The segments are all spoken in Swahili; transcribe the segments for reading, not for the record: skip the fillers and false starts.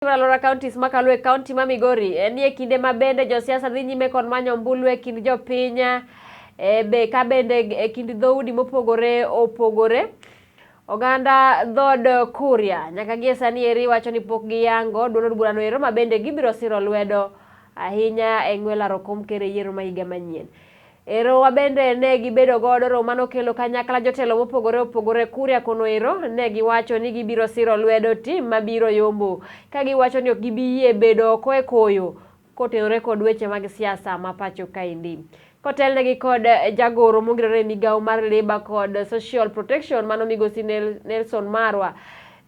Laro counties makalwe county ma Migori enie kinde mabende josiasa dhi nyime kod manyo ombulu e kind jopinya be ka bende kind dhoudi mopogore opogore. Oganda Dhood Kuria nyaka gie sani eri wacho ni pok giyango duond burano ero mabende gibiro siro lwedo ahinya e ng'we Laro kuom kere yiero ma higa manyien. Ero wabende ne gibedo godo romano kelo kanyakla jotelo mopogore opogore Kuria kono ero ne giwacho ni gibiro siro lwedo tim mabiro yombo ka giwacho ni ok gibiyie bedo oko e koyo kotenore kod weche mag siasa ma pacho kaendi. Kotelnegi kod jagoro mongirore migawo mar Labour kod Social Protection mano migosi Nelson Marwa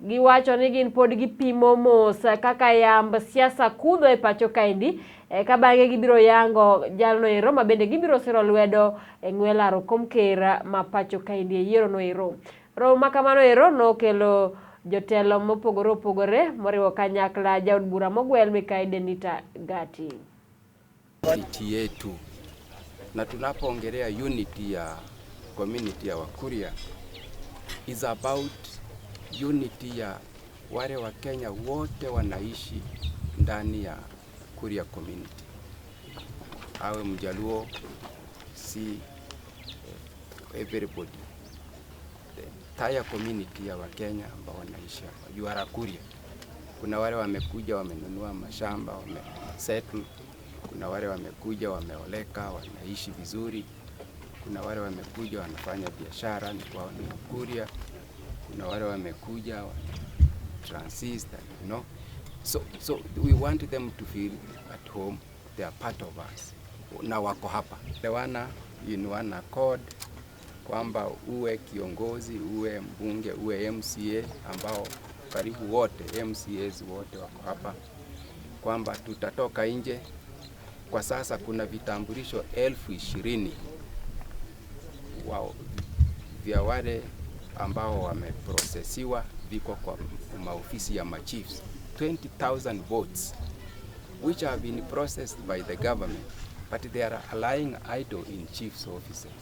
giwacho ni gin pod gipimo mos kaka yamb siasa kudho e pacho kaendi ka bange gibiro yango jalno ero mabende gibiro siro lwedo e ng'we Laro kuom ker ma pacho kaendi e yiero no ero. Romo makamano ero nokelo jotelo mopogore opogore moriwo kanyakla jaod bura mogwel Mikae Denita Gati. Unity yetu na tunapoongelea unity ya community ya Wakuria is about unity ya wale wa Kenya wote wanaishi ndani ya Kuria community. Awe Mjaluo, si everybody. The entire community ya Wakenya ambao wanaishi hapa. You are Kuria. Kuna wale wamekuja wamenunua mashamba, wamesettle. Kuna wale wamekuja wameoleka, wanaishi vizuri. Kuna wale wamekuja wanafanya biashara ni kwao ni Kuria. Kuna wale wamekuja transist, you know. So we want them to feel at home. They are part of us. Na wako hapa. Lewana in one accord kwamba uwe kiongozi, uwe mbunge, uwe MCA ambao karibu wote MCAs wote wako hapa. Kwamba tutatoka nje. Kwa sasa kuna vitambulisho 20,000 vya wale ambao wameprocessiwa viko kwa maofisi ya machiefs. 20,000 votes which have been processed by the government but they are lying idle in chief's offices.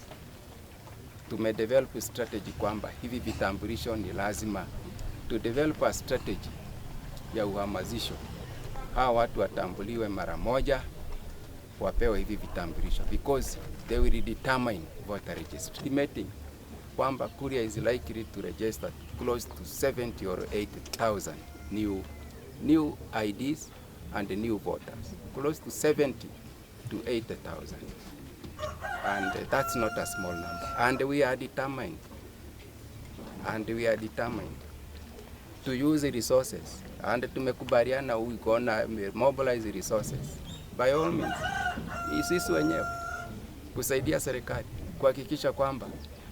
Tumedevelop strategy kwamba hivi vitambulisho ni lazima to develop a strategy ya uhamasisho. Hawa watu watambuliwe mara moja wapewe hivi vitambulisho because they will determine voter registry. Estimating kwamba Kuria is likely to register close to 70 or 80,000 new IDs and new voters. Close to 70 to 80,000. And that's not a small number. And we are determined to use the resources. And tumekubaliana we gonna mobilize the resources. By all means, sisi wenyewe kusaidia serikali kuhakikisha kwamba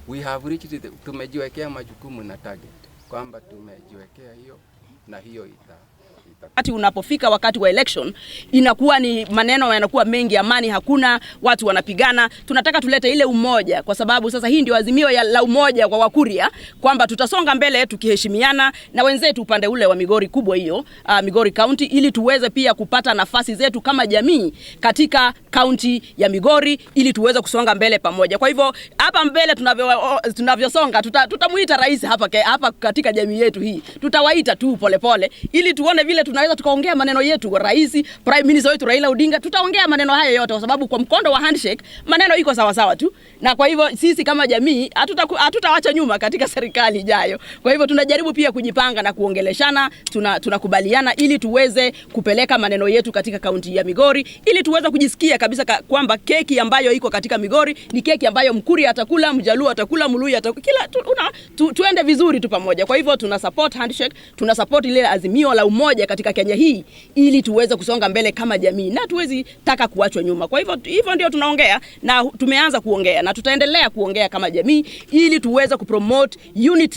we have reached tumejiwekea majukumu na target kwamba tumejiwekea hiyo na hiyo wakati unapofika wakati wa election inakuwa ni maneno yanakuwa mengi, amani hakuna, watu wanapigana. Tunataka tulete ile umoja kwa sababu sasa hii ndio azimio la umoja kwa Wakuria kwamba tutasonga mbele tukiheshimiana na wenzetu upande ule wa Migori kubwa hiyo, Migori County, ili tuweze pia kupata nafasi zetu kama jamii katika county ya Migori ili tuweze kusonga mbele pamoja. Kwa hivyo hapa mbele tunavyosonga tutamuita rais hapa katika jamii yetu hii. Tutawaita tu polepole ili tuone vile tunaweza tukaongea maneno yetu kwa rais, prime minister wetu Raila Odinga. Tutaongea maneno haya yote kwa sababu kwa mkondo wa handshake maneno iko sawa sawa tu. Na kwa hivyo sisi kama jamii hatutawacha nyuma katika serikali ijayo. Kwa hivyo tunajaribu pia kujipanga na kuongeleshana, tunakubaliana ili tuweze kupeleka maneno yetu katika kaunti ya Migori ili tuweze kujisikia kabisa kwamba keki ambayo iko katika Migori ni keki ambayo Mkuria atakula, Mjaluo atakula, Mluya atakula, tuende vizuri tu pamoja. Kwa hivyo tuna support handshake, tuna support ile azimio la umoja katika Kenya hii ili tuweze kusonga mbele kama jamii na tuwezi taka kuachwa nyuma. Kwa hivyo ndio tunaongea na tumeanza kuongea na tutaendelea kuongea kama jamii ili tuweze kupromote unity